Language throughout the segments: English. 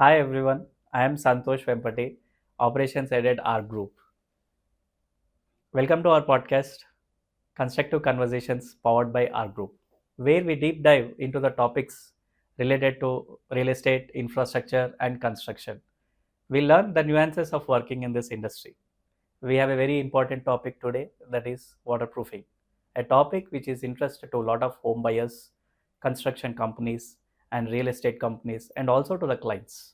Hi everyone, I am Santosh Vempati, Operations Head at Ark Group. Welcome to our podcast, Constructive Conversations powered by Ark Group, where we deep dive into the topics related to real estate, infrastructure, and construction. We learn the nuances of working in this industry. We have a very important topic today, that is waterproofing, a topic which is interest to a lot of home buyers, construction companies, and real estate companies, and also to the clients.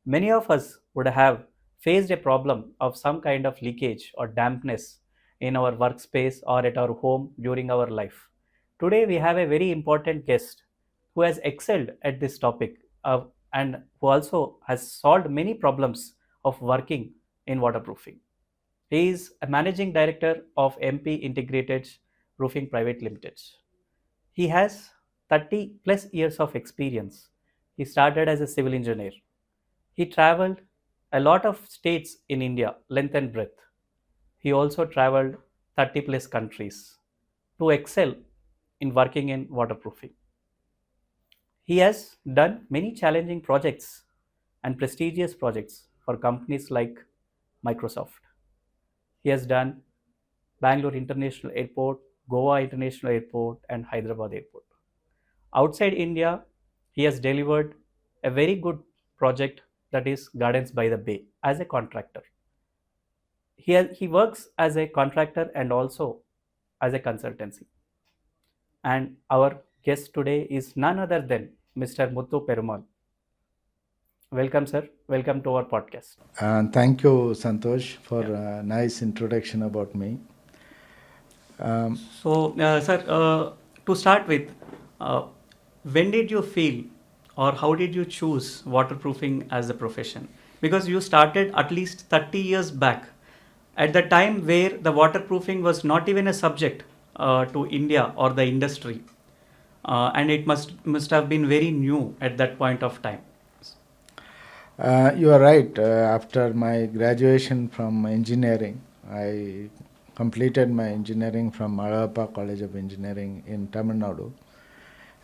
Many of us would have faced a problem of some kind of leakage or dampness in our workspace or at our home during our life. Today, we have a very important guest who has excelled at this topic and who also has solved many problems of working in waterproofing. He is a managing director of MP Integrated Roofing Private Limited. He has 30 plus years of experience. He started as a civil engineer. He traveled a lot of states in India, length and breadth. He also traveled 30 plus countries to excel in working in waterproofing. He has done many challenging projects and prestigious projects for companies like Microsoft. He has done Bangalore International Airport, Goa International Airport, and Hyderabad Airport. Outside India, he has delivered a very good project, that is Gardens by the Bay, as a contractor. He works as a contractor and also as a consultancy. And our guest today is none other than Mr. Muthuperumal. Welcome, sir. Welcome to our podcast. And thank you, Santosh, for a nice introduction about me. Sir, to start with, uh, when did you feel or how did you choose waterproofing as a profession? Because you started at least 30 years back, at the time where the waterproofing was not even a subject to India or the industry, and it must have been very new at that point of time. You are right. After my graduation from engineering, I completed my engineering from Alappa College of Engineering in Tamil Nadu.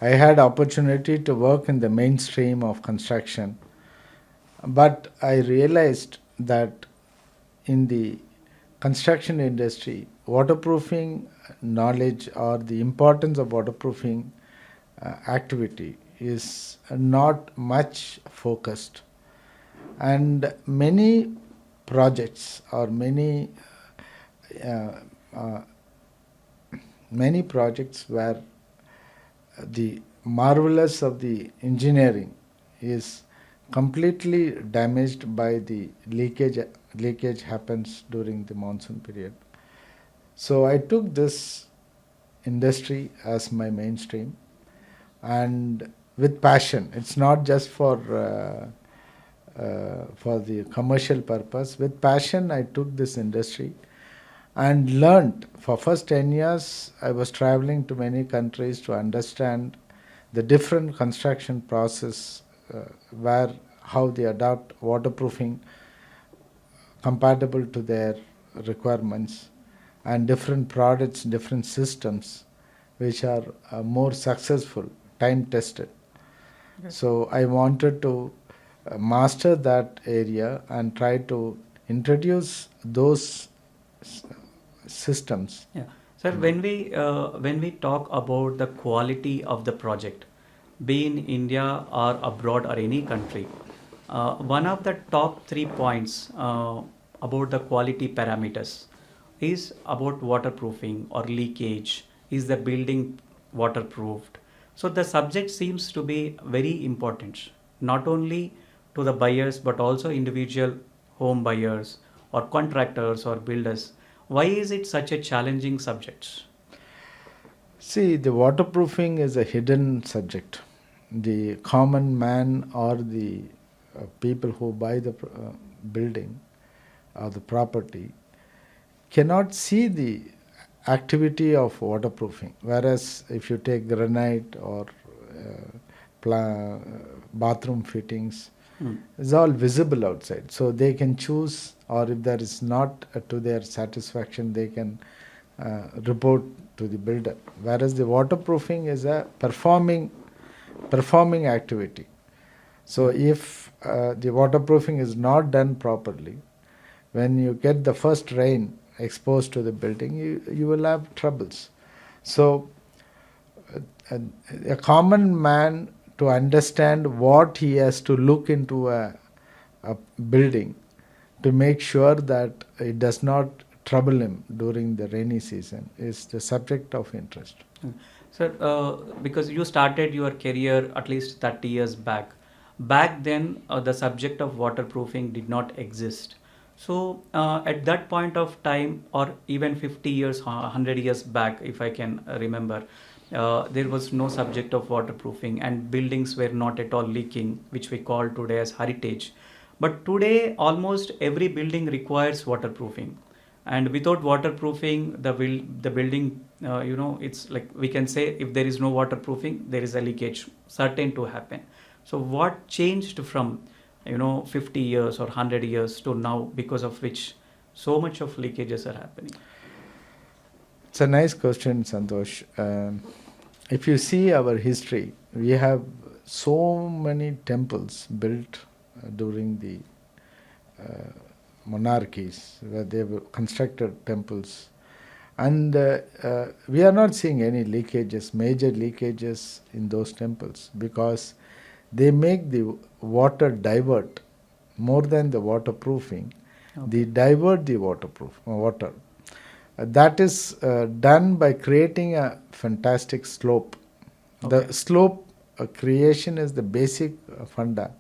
I had opportunity to work in the mainstream of construction, but I realized that in the construction industry, waterproofing knowledge or the importance of waterproofing activity is not much focused, and many projects or uh, uh, many projects where the marvelous of the engineering is completely damaged by the leakage happens during the monsoon period. So I took this industry as my mainstream, and with passion. It's not just for the commercial purpose. With passion, I took this industry and learned. For first 10 years, I was traveling to many countries to understand the different construction process, where how they adopt waterproofing compatible to their requirements, and different products, different systems which are more successful, time tested. Okay. So I wanted to master that area and try to introduce those systems. Yeah, sir. When we talk about the quality of the project, be in India or abroad or any country, one of the top 3 points about the quality parameters is about waterproofing or leakage. Is the building waterproofed? So the subject seems to be very important, not only to the buyers but also individual home buyers or contractors or builders. Why is it such a challenging subject? See, the waterproofing is a hidden subject. The common man or the people who buy the building or the property cannot see the activity of waterproofing. Whereas if you take granite or bathroom fittings, it's all visible outside. So they can choose, or if there is not to their satisfaction, they can report to the builder. Whereas the waterproofing is a performing activity. So if the waterproofing is not done properly, when you get the first rain exposed to the building, you will have troubles. So a, a common man, to understand what he has to look into a building to make sure that it does not trouble him during the rainy season, is the subject of interest. Sir, because you started your career at least 30 years back. Back then, the subject of waterproofing did not exist. So, at that point of time, or even 50 years, 100 years back, if I can remember, there was no subject of waterproofing, and buildings were not at all leaking, which we call today as heritage. But today, almost every building requires waterproofing, and without waterproofing, the building, it's like we can say, if there is no waterproofing, there is a leakage certain to happen. So, what changed from 50 years or 100 years to now, because of which so much of leakages are happening? It's a nice question, Santosh. If you see our history, we have so many temples built during the monarchies, where they were constructed temples. And we are not seeing any leakages, major leakages in those temples, because they make the water divert more than the waterproofing. Okay. They divert the water. That is done by creating a fantastic slope. Okay. The slope creation is the basic funda.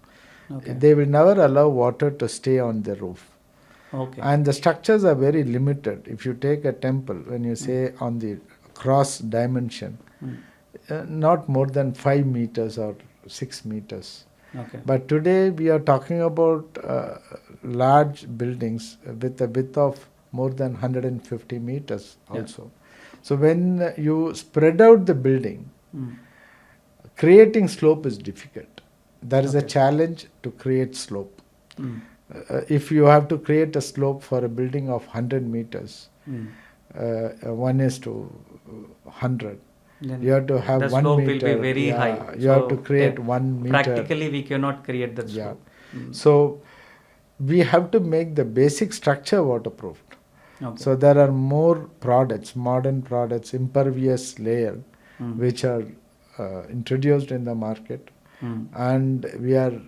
Okay. They will never allow water to stay on the roof. Okay. And the structures are very limited. If you take a temple, when you say on the cross dimension, not more than 5 meters or 6 meters. Okay. But today we are talking about large buildings with a width of more than 150 meters also. Yeah. So when you spread out the building, creating slope is difficult. There is a challenge to create slope. If you have to create a slope for a building of 100 meters, 1:100, then you have to have the 1 slope meter. will be very high. You have to create 1 meter. Practically, we cannot create that slope. So we have to make the basic structure waterproofed. Okay. So there are more products, modern products, impervious layer, which are introduced in the market. And we are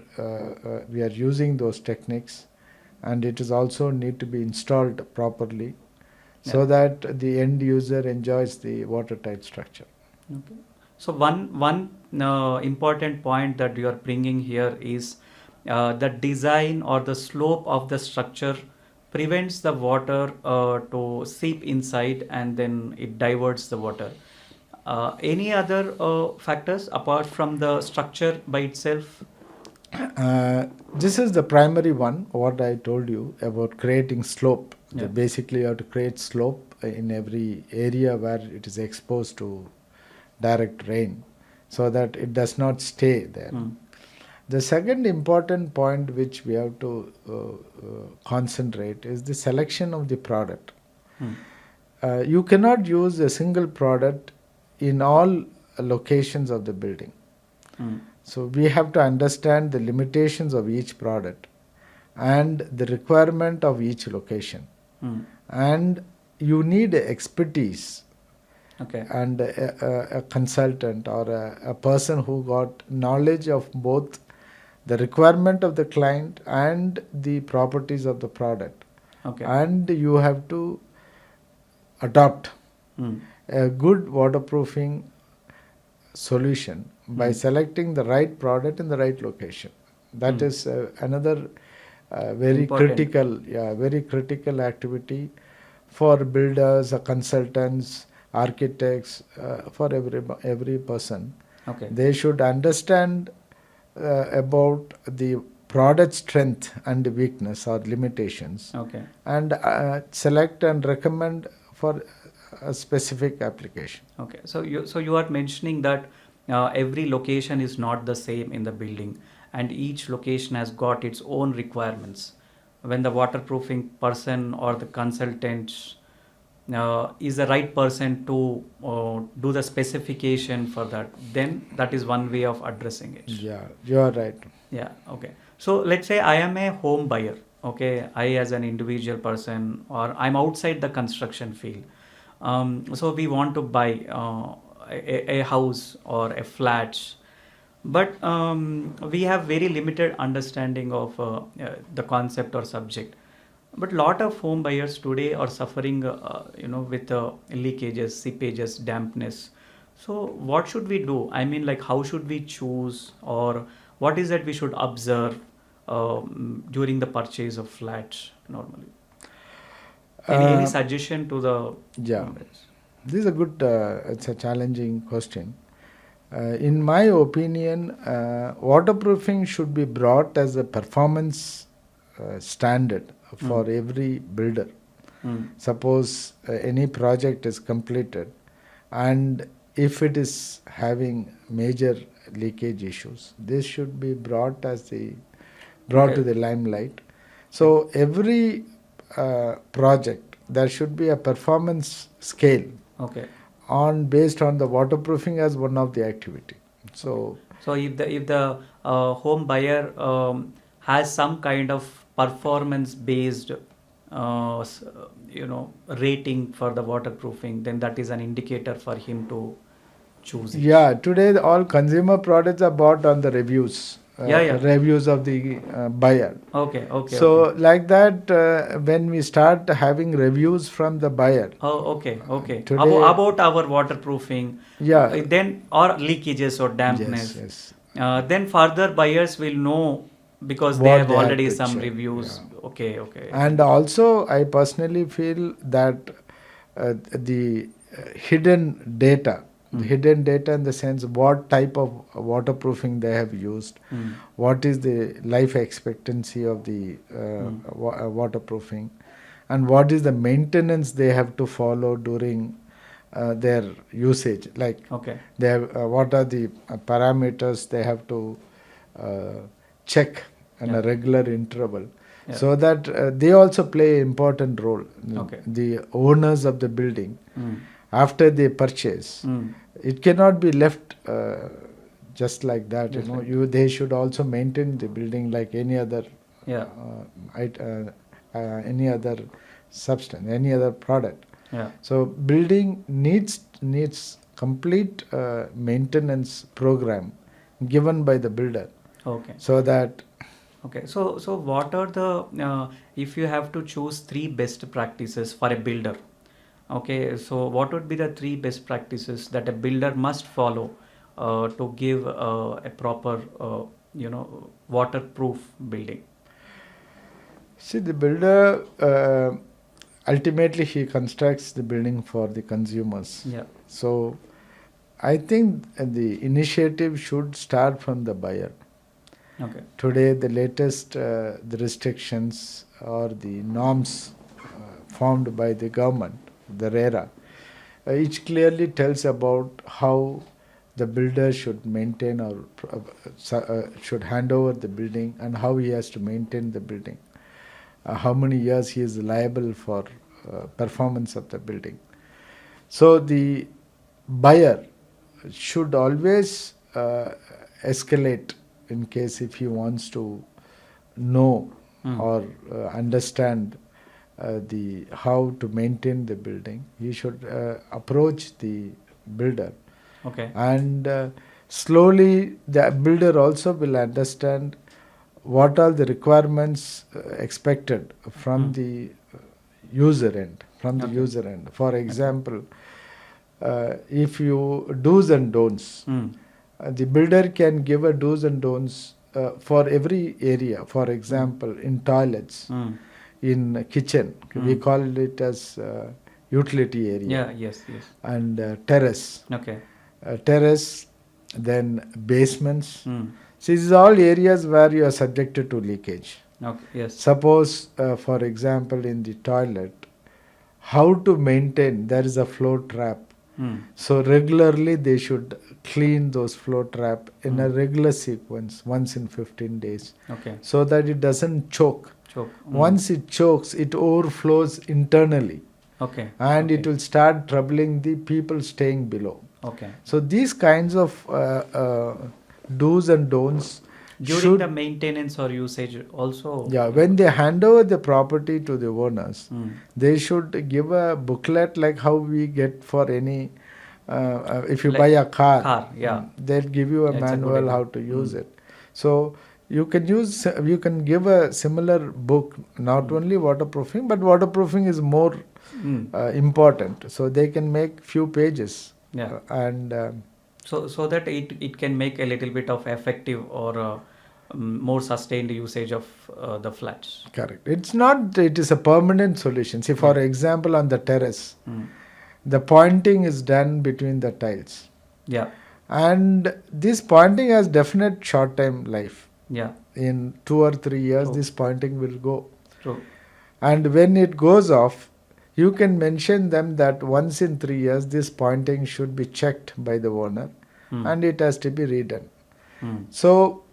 using those techniques, and it is also need to be installed properly, so that the end user enjoys the watertight structure. Okay. So one important point that you are bringing here is the design or the slope of the structure prevents the water to seep inside, and then it diverts the water. Any other factors apart from the structure by itself? This is the primary one, what I told you about creating slope. Yeah. Basically, you have to create slope in every area where it is exposed to direct rain, so that it does not stay there. The second important point which we have to concentrate is the selection of the product. You cannot use a single product in all locations of the building. So we have to understand the limitations of each product and the requirement of each location. And you need expertise. Okay. And a consultant or a person who got knowledge of both the requirement of the client and the properties of the product. Okay. And you have to adopt a good waterproofing solution by selecting the right product in the right location. That is another very critical activity for builders, consultants, architects, for every person. Okay. They should understand about the product strength and weakness or limitations. Okay. And select and recommend for a specific application. Okay. So you are mentioning that every location is not the same in the building, and each location has got its own requirements. When the waterproofing person or the consultant is the right person to do the specification for that, then that is one way of addressing it. Yeah, you are right. Yeah, okay. So let's say I am a home buyer, okay, I as an individual person, or I'm outside the construction field. So we want to buy a house or a flat, but we have very limited understanding of the concept or subject. But lot of home buyers today are suffering, with leakages, seepages, dampness. So what should we do? I mean, like, how should we choose, or what is that we should observe during the purchase of flats normally? Any Uh, suggestion to the yeah, home buyers? this is a good, it's a challenging question. In my opinion, waterproofing should be brought as a performance standard for every builder. Mm. Suppose any project is completed, and if it is having major leakage issues, this should be brought to Okay. the limelight. So every project, there should be a performance scale Okay. on based on the waterproofing as one of the activity. So So if the home buyer has some kind of performance based rating for the waterproofing, then that is an indicator for him to choose it. yeah, today all consumer products are bought on the reviews, Yeah, yeah. reviews of the buyer. Okay, okay, okay. So like that, when we start having reviews from the buyer, Oh, okay, okay. today, About our waterproofing, yeah, then or leakages or yes, dampness, yes, then further buyers will know because they what have they have already to some check. reviews. Yeah. Okay, okay. And also, I personally feel that the hidden data, the hidden data in the sense what type of waterproofing they have used, Mm. what is the life expectancy of the waterproofing, and what is the maintenance they have to follow during their usage. Like Okay. they have, what are the parameters they have to uh, check on Yeah. a regular interval, Yeah. so that they also play an important role. Okay. The owners of the building, Mm. after they purchase, Mm. it cannot be left just like that. Just You know, like they should also maintain the building like any other Yeah. any other substance, any other product. Yeah. So building needs complete maintenance program given by the builder, Okay. so that Okay. So what are the if you have to choose three best practices for a builder? Okay. So what would be the three best practices that a builder must follow to give a proper, waterproof building? see the builder ultimately he constructs the building for the consumers. Yeah. So I think the initiative should start from the buyer. Okay. Today, the latest the restrictions or the norms formed by the government, the RERA, it clearly tells about how the builder should maintain or should hand over the building, and how he has to maintain the building, how many years he is liable for performance of the building. So the buyer should always escalate in case if he wants to know or understand the how to maintain the building. He should approach the builder, Okay. and slowly the builder also will understand what are the requirements expected from the user end. Okay. User end. For example, if you do's and don'ts, Mm. the builder can give a do's and don'ts for every area. For example, in toilets, Mm. in kitchen, we call it as utility area, Yeah. Yes. Yes. and terrace, Okay. terrace, then basements. Mm. See, these are all areas where you are subjected to leakage. Okay. Yes. Suppose, for example, in the toilet, how to maintain, there is a flow trap. Mm. So regularly they should clean those flow trap in a regular sequence, once in 15 days, Okay. so that it doesn't choke. Choke. Once it chokes, it overflows internally, Okay. and Okay. it will start troubling the people staying below. Okay. So these kinds of do's and don'ts During the maintenance or usage also. Yeah, when they hand over the property to the owners, they should give a booklet like how we get for any. If you Like buy a car, car, yeah. they'll give you a It's a good manual idea. how to use it. So you can give a similar book, not only waterproofing, but waterproofing is more important. So they can make few pages. Yeah. And So that it can make a little bit of effective or more sustained usage of the flats. correct. It's not. It is a permanent solution. See, for example, on the terrace, the pointing is done between the tiles, Yeah. and this pointing has definite short-time life. Yeah. In 2 or 3 years, True. this pointing will go. True. And when it goes off, you can mention them that once in 3 years, this pointing should be checked by the owner, and it has to be redone. So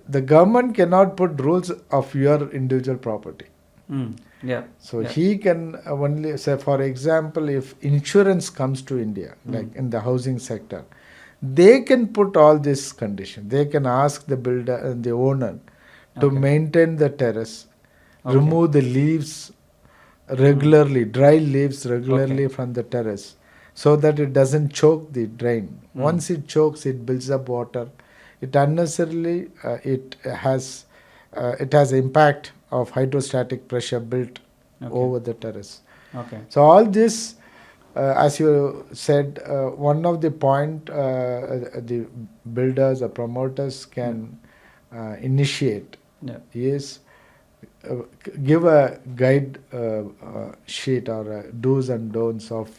the government cannot put rules of your individual property. Yeah. So he can only say, for example, if insurance comes to India, like in the housing sector, they can put all these conditions. They can ask the builder and the owner to maintain the terrace, remove the leaves regularly, dry leaves regularly from the terrace, so that it doesn't choke the drain. Once it chokes, it builds up water. It unnecessarily it has impact of hydrostatic pressure built over the terrace. Okay. So all this, as you said, one of the point the builders or promoters can initiate is give a guide sheet or a do's and don'ts of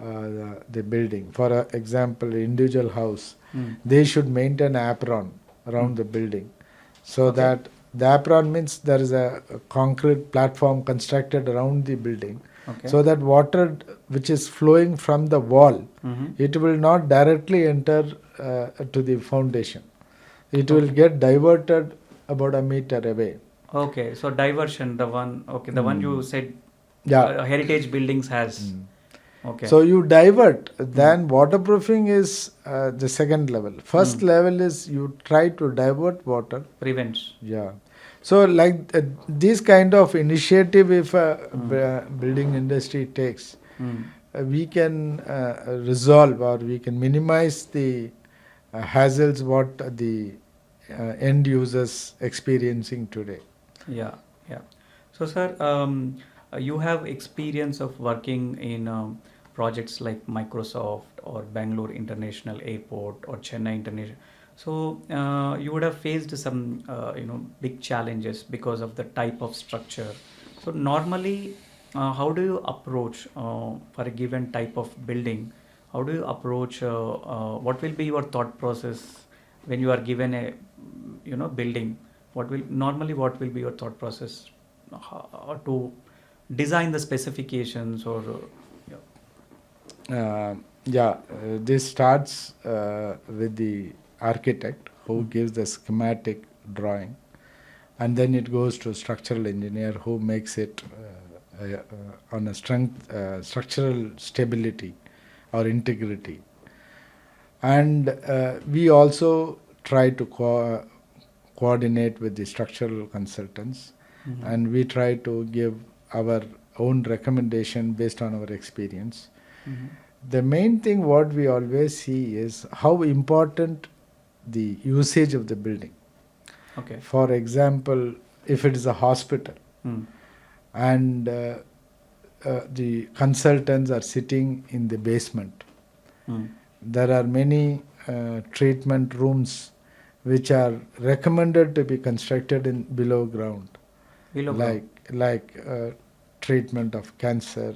the building. For example, individual house, they should maintain apron around the building, so that the apron means there is a concrete platform constructed around the building, so that water which is flowing from the wall, it will not directly enter to the foundation. It will get diverted about a meter away. Okay, so diversion, the one you said, heritage buildings has. Okay. So you divert, then waterproofing is the second level. First level is you try to divert water. Prevents. Yeah. So like this kind of initiative, if a building industry takes, we can resolve or we can minimize the hassles what the end users experiencing today. Yeah, yeah. So, sir, you have experience of working in projects like Microsoft or Bangalore International Airport or Chennai International. So, you would have faced some, big challenges because of the type of structure. So, normally, how do you approach for a given type of building? How do you approach? What will be your thought process when you are given a, building? What will be your thought process to design the specifications or this starts with the architect who gives the schematic drawing, and then it goes to structural engineer who makes it on a structural stability or integrity, and we also try to coordinate with the structural consultants, and we try to give our own recommendation based on our experience. The main thing what we always see is how important the usage of the building. Okay. For example, if it is a hospital and the consultants are sitting in the basement, there are many treatment rooms which are recommended to be constructed in below ground, like treatment of cancer.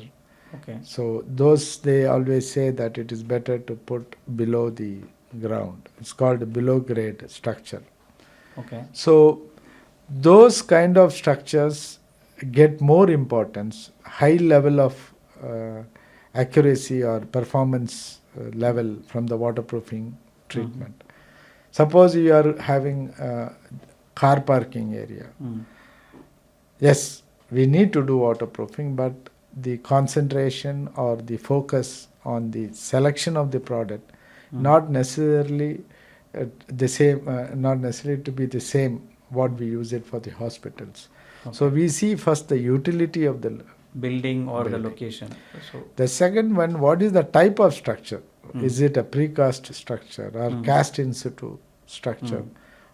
Okay. So those, they always say that it is better to put below the ground. It's called a below grade structure. Okay. So those kind of structures get more importance, high level of accuracy or performance level from the waterproofing treatment. Suppose you are having a car parking area. Yes, we need to do waterproofing, but the concentration or the focus on the selection of the product, not necessarily the same, not necessarily to be the same what we use it for the hospitals. So Okay. we see first the utility of the Building or the building. location. So, The second one, what is the type of structure? mm, Is it a precast structure or mm, cast in situ structure, mm,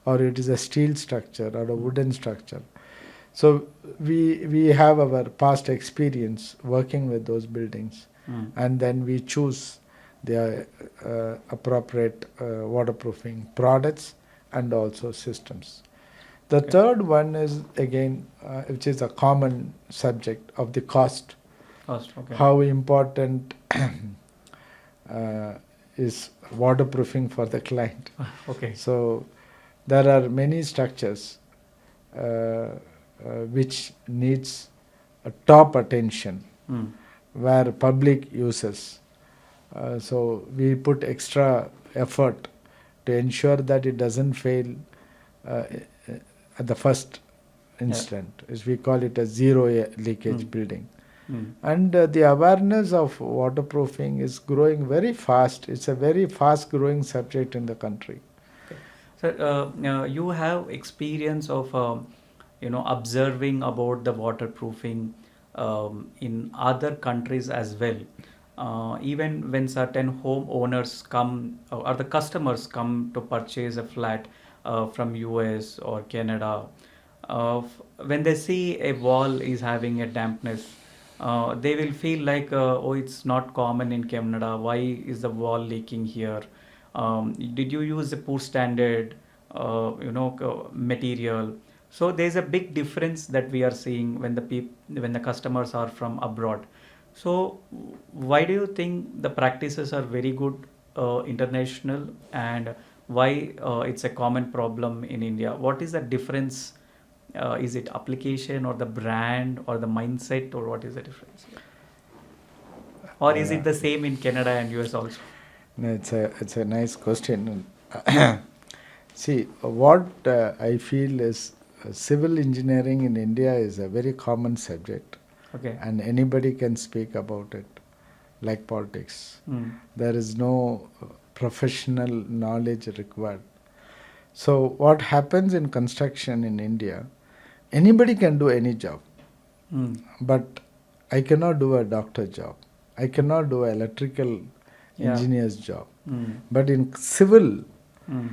or it is a steel structure or a wooden structure? So we have our past experience working with those buildings, mm. and then we choose the appropriate waterproofing products and also systems. The Okay. third one is again, which is a common subject of the cost. Cost. Okay. How important is waterproofing for the client? Okay. So there are many structures which needs a top attention Mm. where public uses. So we put extra effort to ensure that it doesn't fail uh, at the first instant. As we call it a zero leakage Mm. building. Mm. And the awareness of waterproofing is growing very fast. It's a very fast growing subject in the country. Sir, you have experience of observing about the waterproofing in other countries as well. Even when certain home owners come or the customers come to purchase a flat from US or Canada, when they see a wall is having a dampness, they will feel like, oh, it's not common in Canada. Why is the wall leaking here? Did you use a poor standard material? So there's a big difference that we are seeing when when the customers are from abroad. So why do you think the practices are very good international, and why it's a common problem in India? What is the difference? Is it application or the brand or the mindset, or what is the difference? Or is it the same in Canada and US also? No, it's a nice question. See, what I feel is civil engineering in India is a very common subject, Okay. and anybody can speak about it, like politics. Mm. There is no professional knowledge required. So, what happens in construction in India, anybody can do any job, Mm. but I cannot do a doctor job. I cannot do an electrical Yeah. engineer's job. Mm. But in civil, Mm.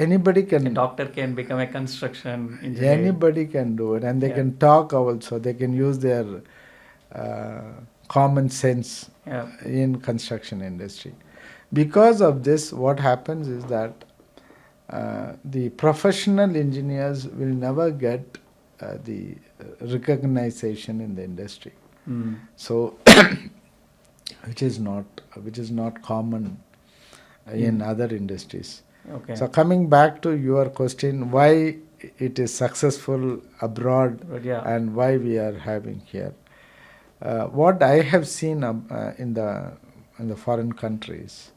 anybody A can, doctor can become a construction engineer. anybody can do it, and they Yeah. can talk also. They can use their common sense Yeah. in construction industry. Because of this, what happens is that the professional engineers will never get the recognition in the industry. Mm. So, which is not common in other industries. Okay. So coming back to your question, why it is successful abroad But yeah. and why we are having here. What I have seen in the foreign countries,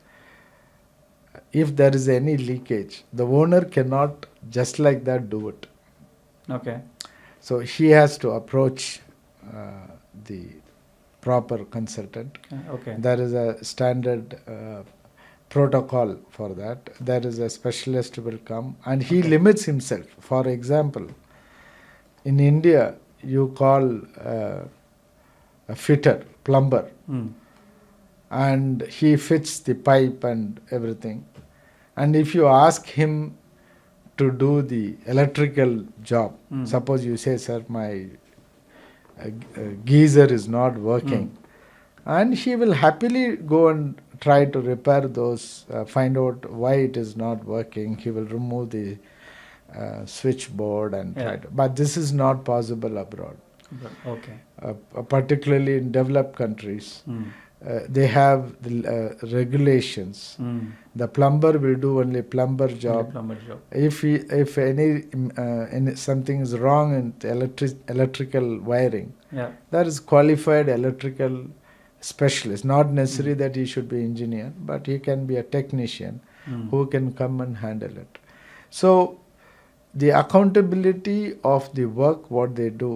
if there is any leakage, the owner cannot just like that do it. Okay. So he has to approach the proper consultant. Okay. There is a standard protocol for that. There is a specialist will come and he limits himself. For example, in India, you call a fitter, plumber, Mm. and he fits the pipe and everything. And if you ask him to do the electrical job, suppose you say, sir, my geyser is not working, and he will happily go and try to repair those, find out why it is not working. He will remove the switchboard and try to. But this is not possible abroad. Okay. Particularly in developed countries, Mm. they have the regulations. Mm. The plumber will do only plumber Only job. plumber job. If any something is wrong in the electrical wiring, Yeah. there is qualified electrical specialist. Not necessary that he should be engineer, but he can be a technician who can come and handle it. So the accountability of the work what they do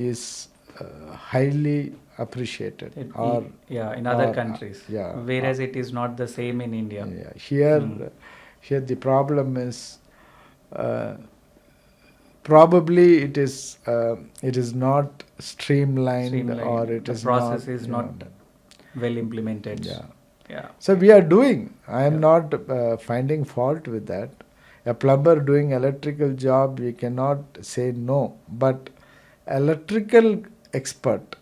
is highly appreciated. In other countries. Yeah. Whereas it is not the same in India. Yeah. Here, Here the problem is uh, probably it is not streamlined, or it The is not, process is not well implemented. yeah. Yeah. So we are doing. I am Yeah. not finding fault with that. A plumber doing electrical job, we cannot say no. But electrical expert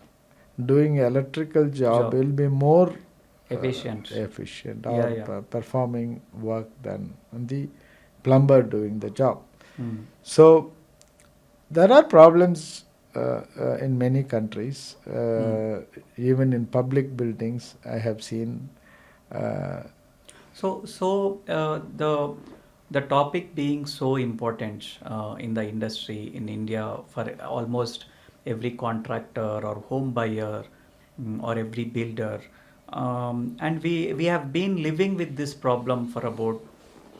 doing electrical job will be more efficient Yeah, or yeah. performing work than the plumber doing the job. Mm. So there are problems in many countries. Even in public buildings, I have seen. Uh, The topic being so important in the industry in India for almost every contractor or home buyer, or every builder, and we have been living with this problem for about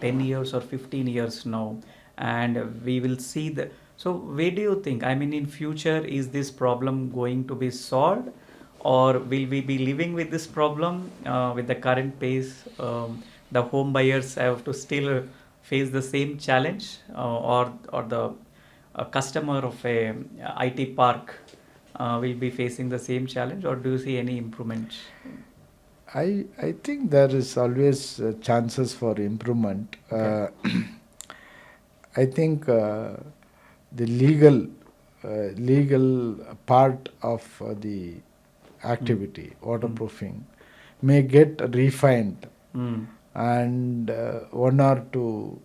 10 years or 15 years now, and we will see the. So where do you think? I mean, in future, is this problem going to be solved, or will we be living with this problem with the current pace? The home buyers have to still face the same challenge, or the customer of a IT park will be facing the same challenge, or do you see any improvement? I think there is always chances for improvement. Okay. I think the legal part of the activity, waterproofing, may get refined, Mm. and one or two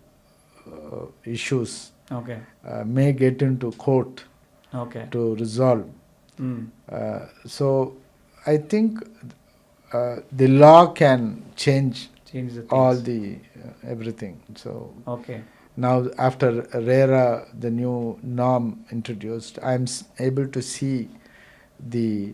issues Okay. may get into court Okay. to resolve. Mm. So I think the law can change Change the all things. the everything. So Okay. now after RERA, the new norm introduced, I'm able to see the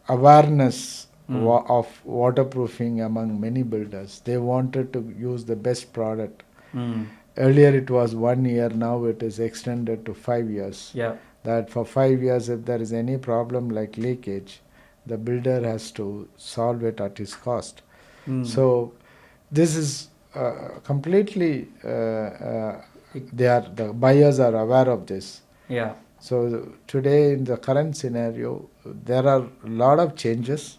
awareness of waterproofing among many builders. They wanted to use the best product. Mm. Earlier it was 1 year, now it is extended to 5 years. Yeah. That for 5 years, if there is any problem like leakage, the builder has to solve it at his cost. Mm. So this is completely the buyers are aware of this. Yeah. So today in the current scenario, there are a lot of changes.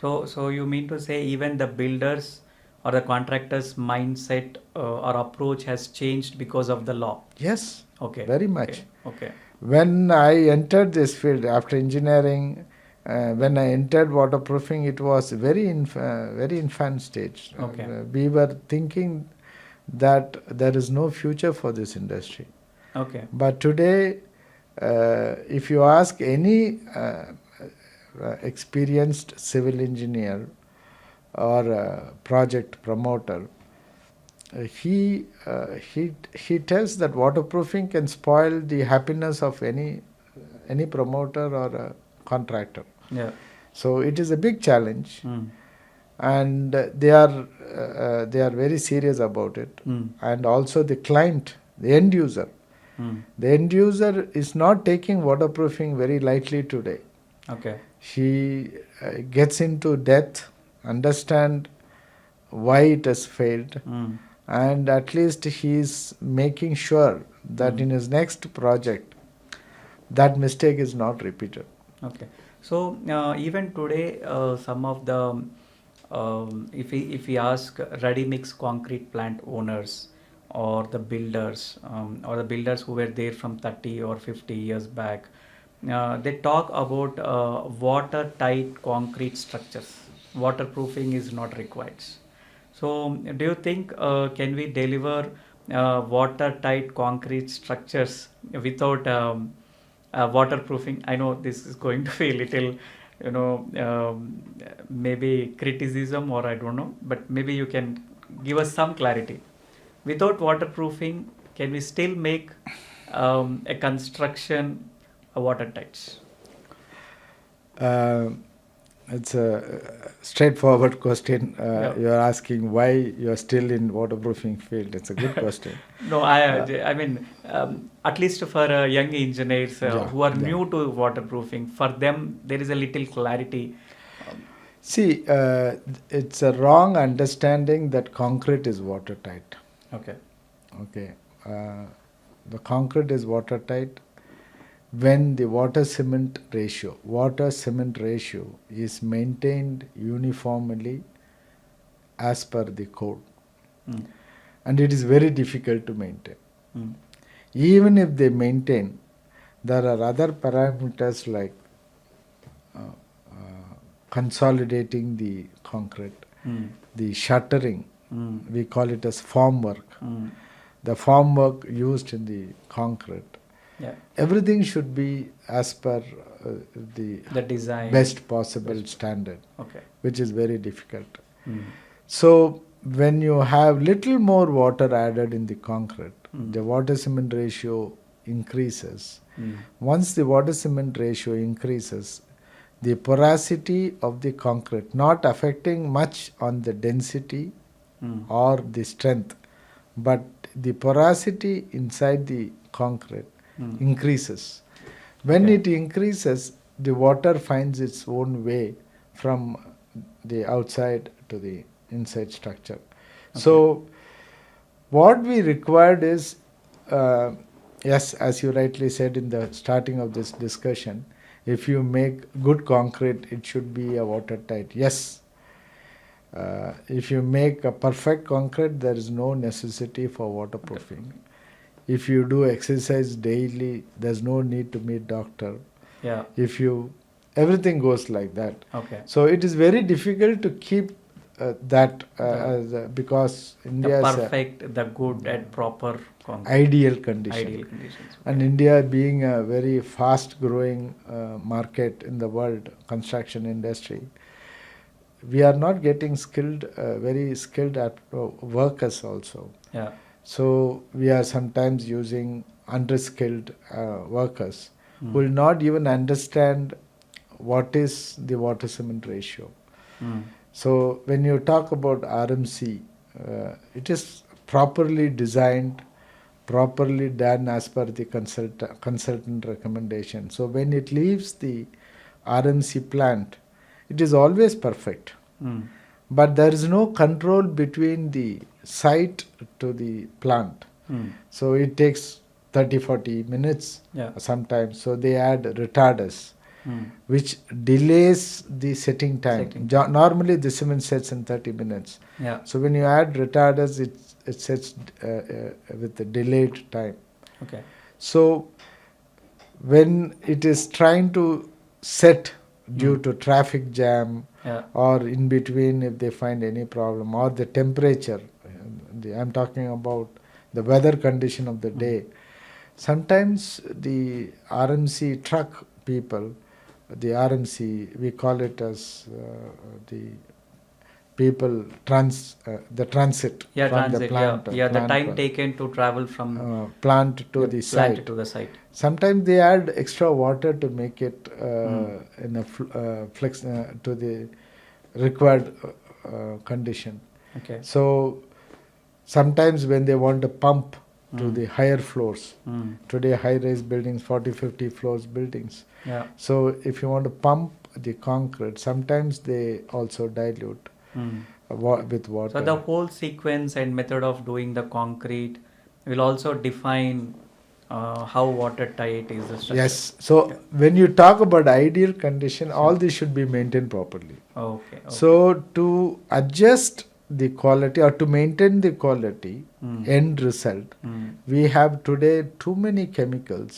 So you mean to say even the builders or the contractors' mindset or approach has changed because of the law? Yes, Okay. very much. Okay. When I entered this field after engineering, when I entered waterproofing, it was very infant stage. Okay. We were thinking that there is no future for this industry. Okay. But today, if you ask any experienced civil engineer or project promoter, he tells that waterproofing can spoil the happiness of any promoter or a contractor. Yeah. So it is a big challenge, Mm. and they are very serious about it. Mm. And also the client, the end user. Mm. The end user is not taking waterproofing very lightly today. Okay. He gets into depth, understand why it has failed, Mm. and at least he is making sure that in his next project that mistake is not repeated. Okay. So even today, some of the if we ask ready mix concrete plant owners or the builders who were there from 30 or 50 years back, they talk about watertight concrete structures. Waterproofing is not required. So, do you think can we deliver watertight concrete structures without waterproofing? I know this is going to be a little, maybe criticism, or I don't know, but maybe you can give us some clarity. Without waterproofing, can we still make a construction watertight? It's a straightforward question. Yeah. You are asking why you are still in waterproofing field. It's a good question. No, I mean, at least for young engineers who are new to waterproofing, for them there is a little clarity. See, it's a wrong understanding that concrete is watertight. Okay. Okay. The concrete is watertight when the water cement ratio is maintained uniformly as per the code. Mm. And it is very difficult to maintain. Mm. Even if they maintain, there are other parameters like consolidating the concrete, Mm. the shuttering, Mm. we call it as formwork, Mm. the formwork used in the concrete. Yeah. Everything should be as per the design. best possible standard, Okay. which is very difficult. Mm. So when you have little more water added in the concrete, Mm. the water cement ratio increases. Mm. Once the water cement ratio increases, the porosity of the concrete, not affecting much on the density Mm. or the strength, but the porosity inside the concrete Mm. increases. When Okay. it increases, the water finds its own way from the outside to the inside structure. So what we required is, yes, as you rightly said in the starting of this discussion, if you make good concrete, it should be a watertight. Yes. If you make a perfect concrete, there is no necessity for waterproofing. If you do exercise daily, there's no need to meet doctor. Yeah. If you, everything goes like that. Okay. So it is very difficult to keep that because India The is perfect, the good and proper concrete. ideal condition. Ideal conditions. And India being a very fast growing market in the world construction industry, we are not getting skilled, very skilled workers also. Yeah. So we are sometimes using underskilled workers Mm. who will not even understand what is the water cement ratio. Mm. So when you talk about RMC, it is properly designed, properly done as per the consultant recommendation. So when it leaves the RMC plant, it is always perfect. Mm. But there is no control between the site to the plant. Mm. So it takes 30-40 minutes Yeah. sometimes. So they add retarders, Mm. which delays the setting time. Setting Normally the cement sets in 30 minutes. Yeah. So when you add retarders, it sets with a delayed time. Okay. So when it is trying to set due to traffic jam, Yeah. or in between if they find any problem, or the temperature, I'm talking about the weather condition of the day. Sometimes the RMC truck people, the RMC, we call it as the people the transit Yeah. from Transit. the plant. Yeah. The time plant, taken to travel from plant to the plant site. to the site. Sometimes they add extra water to make it in a flex to the required condition. Okay. So sometimes when they want to pump to Mm. the higher floors, Mm. today high-rise buildings, 40-50 floors buildings. Yeah. So if you want to pump the concrete, sometimes they also dilute Mm. with water. So the whole sequence and method of doing the concrete will also define how watertight is the structure. Yes. So when you talk about ideal condition, all these should be maintained properly. Okay. So to adjust the quality or to maintain the quality, end result, we have today too many chemicals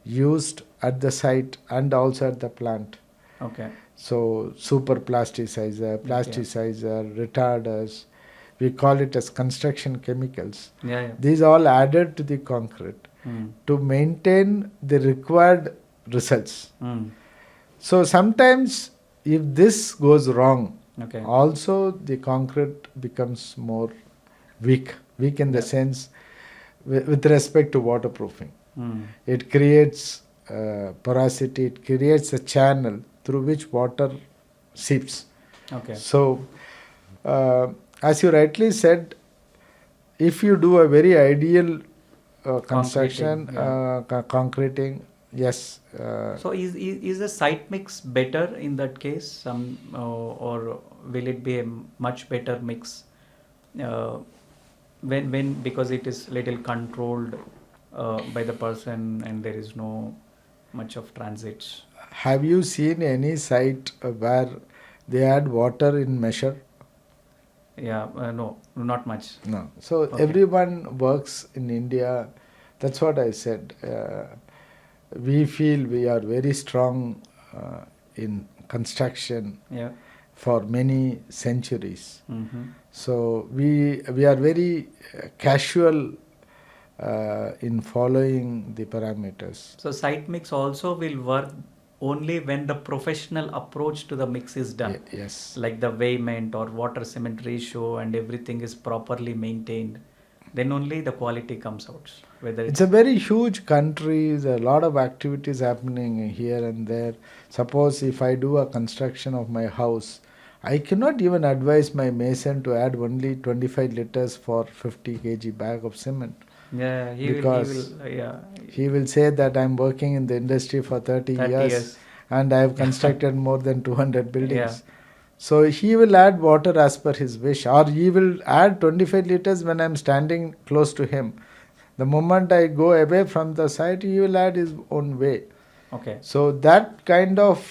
used at the site and also at the plant. Okay. So super plasticizer, retarders, we call it as construction chemicals. Yeah. These all added to the concrete Mm. to maintain the required results. Mm. So sometimes if this goes wrong, Okay. also the concrete becomes more weak in the sense with respect to waterproofing. Mm. It creates porosity, it creates a channel through which water seeps. Okay. So as you rightly said, if you do a very ideal construction, concreting, yes. So is the site mix better in that case? Or will it be a much better mix when because it is little controlled by the person and there is no much of transits. Have you seen any site where they add water in measure? Yeah, no, not much. No. So Okay. everyone works in India. That's what I said. We feel we are very strong in construction Yeah. for many centuries. Mm-hmm. So we are very casual in following the parameters. So site mix also will work only when the professional approach to the mix is done. Yes. Like the weighment or water cement ratio and everything is properly maintained, then only the quality comes out. Whether It's a very huge country. There's a lot of activities happening here and there. Suppose if I do a construction of my house, I cannot even advise my mason to add only 25 liters for 50 kg bag of cement. yeah, Because yeah, he will say that I'm working in the industry for 30 30 years years. and I have constructed more than 200 buildings. Yeah. So he will add water as per his wish, or he will add 25 liters when I'm standing close to him. The moment I go away from the site, he will add his own way. Okay. So that kind of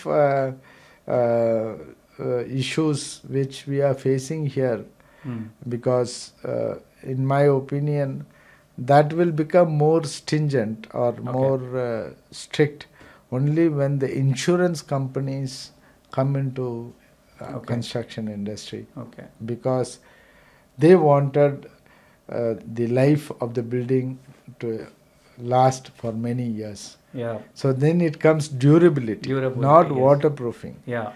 issues which we are facing here, because in my opinion, that will become more stringent or more strict only when the insurance companies come into construction industry, Okay. because they wanted the life of the building to last for many years. Yeah. So then it comes durability, not yes. waterproofing. Yeah.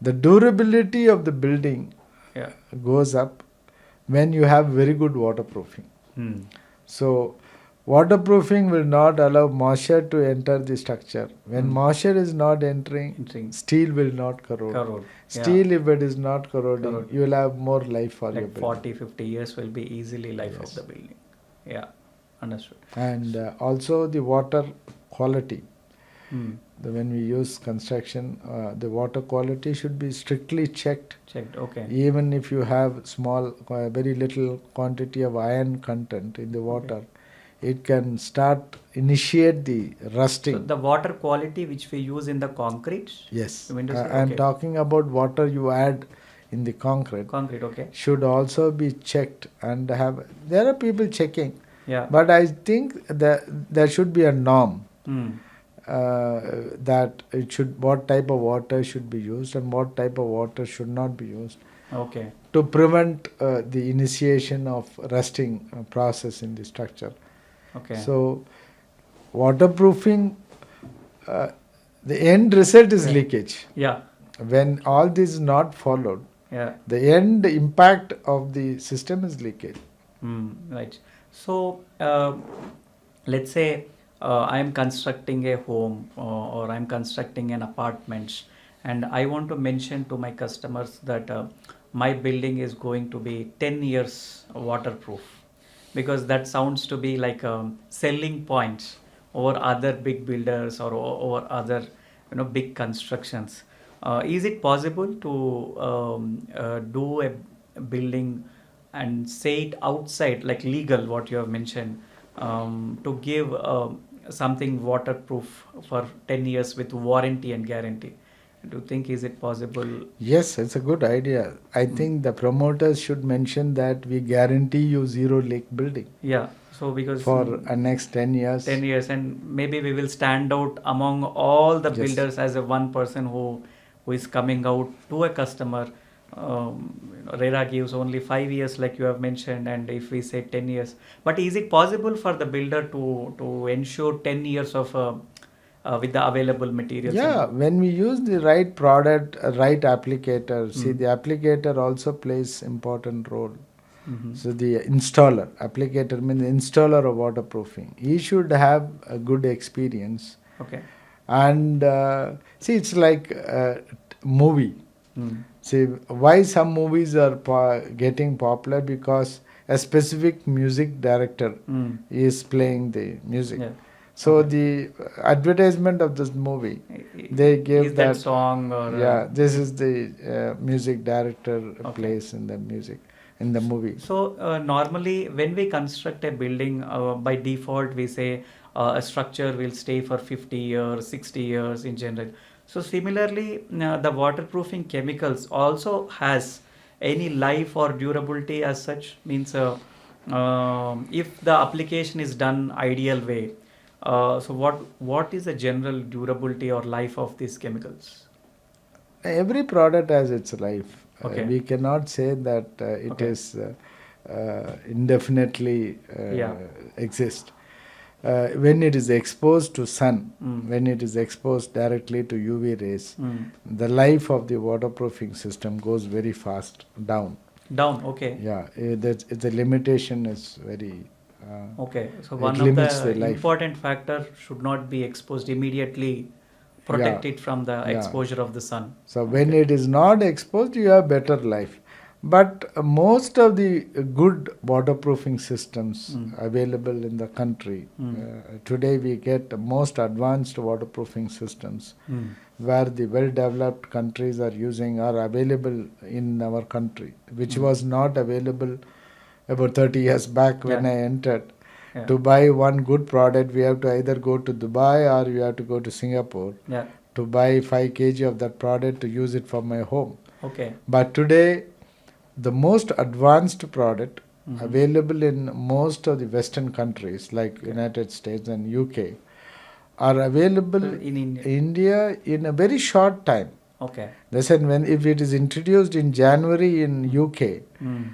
The durability of the building Yeah. goes up when you have very good waterproofing. Hmm. So waterproofing will not allow moisture to enter the structure. When moisture is not entering, steel will not corrode. Corrode. Steel, if it is not corroding, Corrode. you will have more life for your Like building. 40-50 years will be easily life Yes. of the building. Yeah. Understood. And also the water quality. Hmm. When we use construction, the water quality should be strictly checked. Checked. Okay. Even if you have small, very little quantity of iron content in the water, it can initiate the rusting. So the water quality which we use in the concrete. Yes, you mean to say? I am talking about water you add in the concrete. Concrete. Okay. Should also be checked and have. There are people checking. Yeah. But I think that there should be a norm. Hmm. That it should, what type of water should be used and what type of water should not be used, Okay. to prevent the initiation of rusting process in the structure. Okay. So waterproofing, the end result is leakage. Yeah. When all this is not followed, Yeah. the end impact of the system is leakage. Right. So let's say I am constructing a home or I am constructing an apartment, and I want to mention to my customers that my building is going to be 10 years waterproof, because that sounds to be like a selling point over other big builders or over other big constructions. Is it possible to do a building and say it outside, like legal, what you have mentioned, to give something waterproof for 10 years with warranty and guarantee? Do you think is it possible? Yes, it's a good idea. I think the promoters should mention that we guarantee you zero leak building. Yeah. So because for next 10 years. 10 years, and maybe we will stand out among all the builders as a one person who is coming out to a customer. RERA gives only 5 years, like you have mentioned, and if we say 10 years, but is it possible for the builder to ensure 10 years of with the available materials? Yeah, when we use the right product, right applicator. See, the applicator also plays important role. So the applicator means the installer of waterproofing. He should have a good experience. Okay. And see, it's like a movie. See, why some movies are getting popular? Because a specific music director is playing the music. Yeah. So the advertisement of this movie, they give that song or this is the music director plays in the music. in the movie. So normally when we construct a building, by default we say a structure will stay for 50 years, 60 years in general. So similarly, the waterproofing chemicals also has any life or durability as such, means if the application is done ideal way. So what is the general durability or life of these chemicals? Every product has its life. Okay. We cannot say that it Okay. is indefinitely Yeah. exist. When it is exposed to sun, Mm. when it is exposed directly to UV rays, Mm. the life of the waterproofing system goes very fast down. Down. Okay. Yeah, the limitation is very. Okay, so It one of limits the the life. important factor should not be exposed immediately, protect Yeah, it from the yeah. exposure of the sun. So when Okay. it is not exposed, you have better life. But most of the good waterproofing systems Mm. available in the country, Mm. today we get most advanced waterproofing systems Mm. where the well-developed countries are using are available in our country, which Mm. was not available about 30 years back when Yeah. I entered. Yeah. To buy one good product, we have to either go to Dubai or we have to go to Singapore Yeah. to buy 5 kg of that product to use it for my home. Okay. But today, the most advanced product Mhm. available in most of the Western countries like Okay. United States and UK are available In India. India in a very short time. Okay. Listen, when if it is introduced in January in UK, Mm.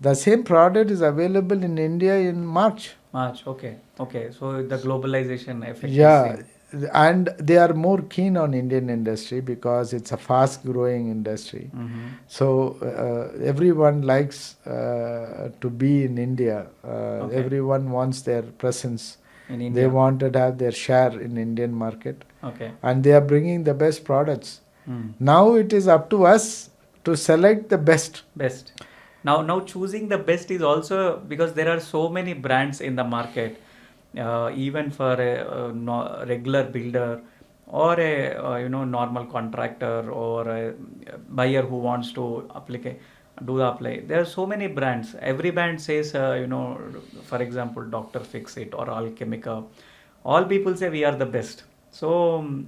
the same product is available in India in March. March. Okay. Okay. So the globalization effect Yeah, is seen. and they are more keen on Indian industry because it's a fast growing industry. Mm-hmm. So everyone likes to be in India. Okay. Everyone wants their presence. In They India. want to have their share in Indian market, Okay. and they are bringing the best products. Mm. Now it is up to us to select the best. Best. Now choosing the best is also because there are so many brands in the market. Even for a regular builder or a normal contractor or a buyer who wants to apply. There are so many brands. Every brand says, for example, Doctor Fix It or Alchemica. All people say we are the best. So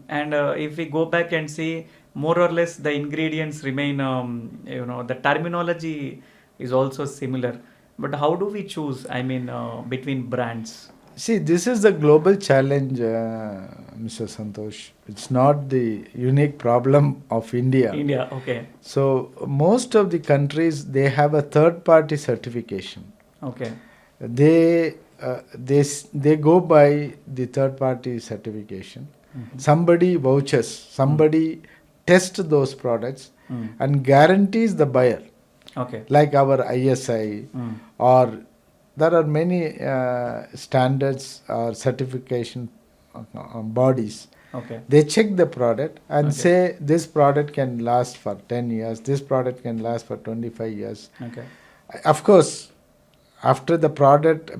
and if we go back and see, more or less the ingredients remain. The terminology is also similar. But how do we choose? I mean, between brands. See, this is the global challenge, Mr. Santosh. It's not the unique problem of India. India, okay. So most of the countries they have a third party certification. Okay. They go by the third party certification. Mhm. Somebody vouches, somebody tests those products Mm. and guarantees the buyer, Okay. like our ISI Mm. or there are many standards or certification bodies. Okay. They check the product and Okay. say this product can last for 10 years, this product can last for 25 years. Okay. Of course, after the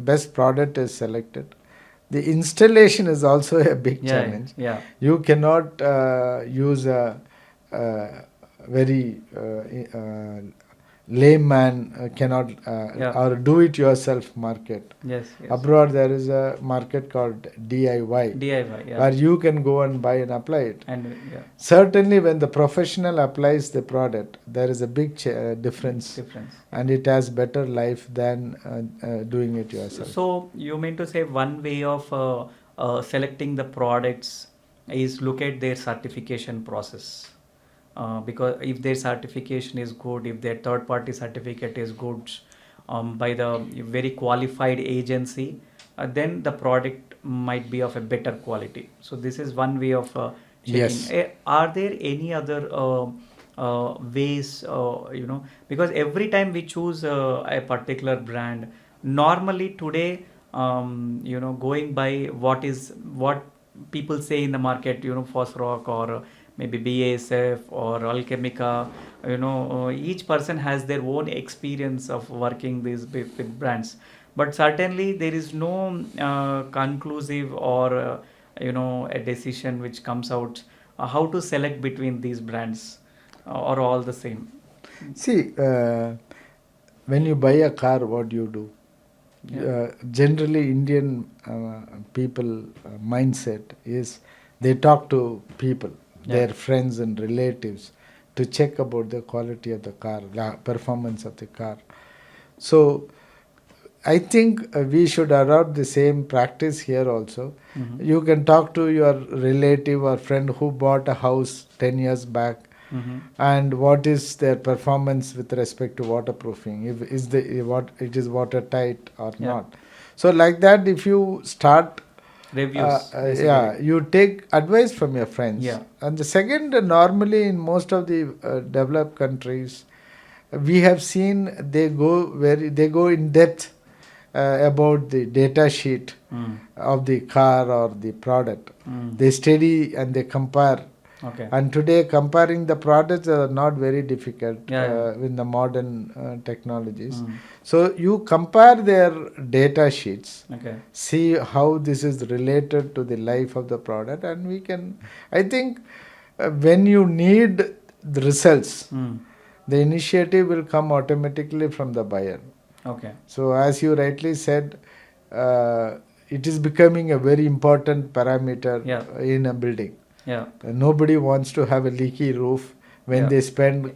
best product is selected, the installation is also a big Yeah. challenge. Yeah. You cannot use a very layman cannot Yeah. or do it yourself market. Yes. Yes. Abroad there is a market called DIY DIY. Yeah. where you can go and buy and apply it. And yeah. Certainly when the professional applies the product, there is a big difference Difference. and it has better life than doing it yourself. So you mean to say one way of selecting the products is look at their certification process. Because if their certification is good, if their third party certificate is good by the very qualified agency, then the product might be of a better quality. So this is one way of checking. Yes. Are there any other ways, because every time we choose a particular brand, normally today, going by what people say in the market, Fosroc or maybe BASF or Alchemica, each person has their own experience of working with brands. But certainly there is no conclusive or a decision which comes out how to select between these brands or all the same. See, when you buy a car, what do you do? Generally, Indian people mindset is they talk to people, their friends and relatives, to check about the quality of the car, the performance of the car. So I think we should adopt the same practice here also. Mm-hmm. You can talk to your relative or friend who bought a house 10 years back, and what is their performance with respect to waterproofing, if is the what it is watertight or not. So like that, if you start Reviews, you take advice from your friends. Yeah. And the second, normally in most of the developed countries, we have seen they go in depth about the data sheet of the car or the product. They study and they compare. Okay. And today, comparing the products are not very difficult Yeah. with the modern technologies. So you compare their data sheets, Okay. see how this is related to the life of the product, and we can. I think when you need the results, the initiative will come automatically from the buyer. Okay. So as you rightly said, it is becoming a very important parameter in a building. Yeah. Nobody wants to have a leaky roof when they spend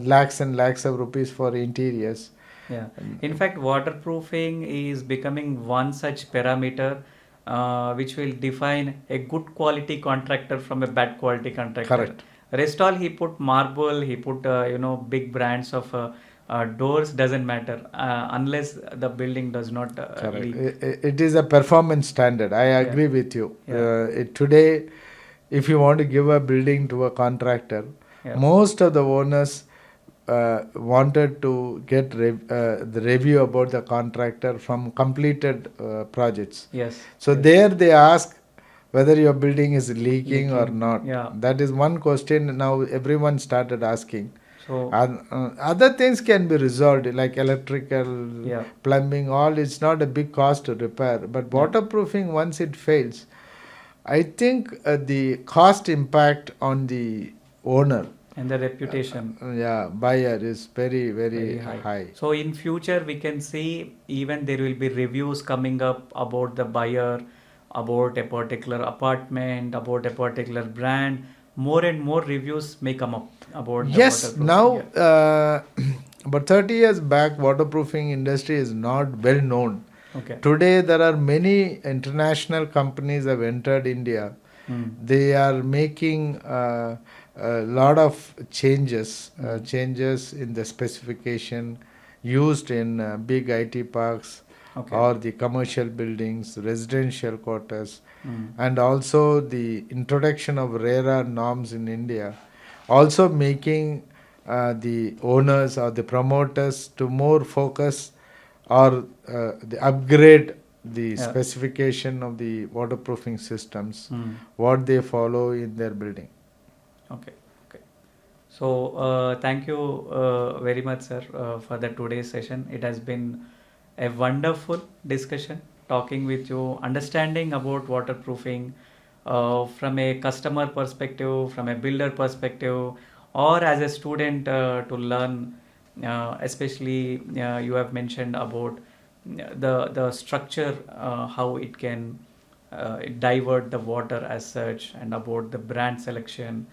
lakhs and lakhs of rupees for interiors. Yeah. In fact, waterproofing is becoming one such parameter which will define a good quality contractor from a bad quality contractor. Correct. Rest all he put marble, he put big brands of doors, doesn't matter unless the building does not leak. It is a performance standard. I agree with you. Today, if you want to give a building to a contractor, most of the owners wanted to get the review about the contractor from completed projects. Yes. So there they ask whether your building is leaking or not. Yeah. That is one question now everyone started asking. So other things can be resolved like electrical, plumbing, all. It's not a big cost to repair. But waterproofing, once it fails, I think the cost impact on the owner and the reputation buyer is very high. So in future we can see even there will be reviews coming up about the buyer, about a particular apartment, about a particular brand. More and more reviews may come up about the waterproofing. Now but 30 years back, waterproofing industry is not well known. Okay. Today there are many international companies have entered India. They are making a lot of changes in the specification used in big IT parks or the commercial buildings, residential quarters, and also the introduction of RERA norms in India, also making the owners or the promoters to more focus or the upgrade the specification of the waterproofing systems, what they follow in their building. Okay. So thank you very much, sir, for the today's session. It has been a wonderful discussion, talking with you, understanding about waterproofing from a customer perspective, from a builder perspective, or as a student to learn. Especially you have mentioned about the structure, how it can divert the water as such, and about the brand selection.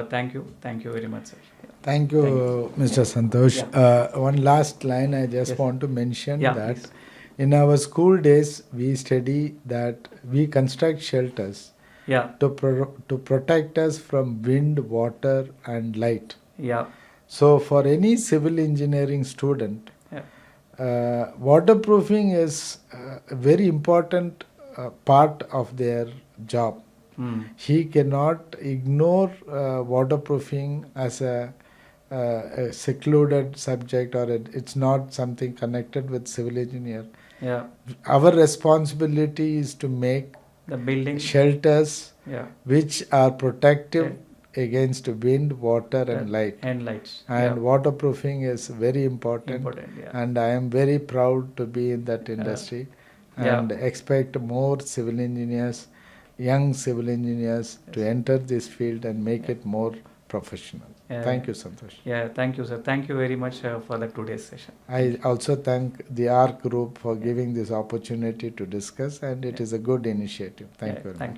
Thank you very much, sir. Thank you, Mr. Santosh. One last line I just want to mention that please. In our school days we study that we construct shelters to protect us from wind, water and light. So for any civil engineering student, waterproofing is a very important part of their job. He cannot ignore waterproofing as a secluded subject, or it's not something connected with civil engineer. Our responsibility is to make the building shelters which are protective against wind, water and light. And waterproofing is very important and I am very proud to be in that industry and expect more civil engineers, young civil engineers to enter this field and make it more professional. Thank you, Santosh. Yeah, thank you, sir. Thank you very much for the today's session. I also thank the Ark Group for giving this opportunity to discuss, and it is a good initiative. Thank you very much. Thank you.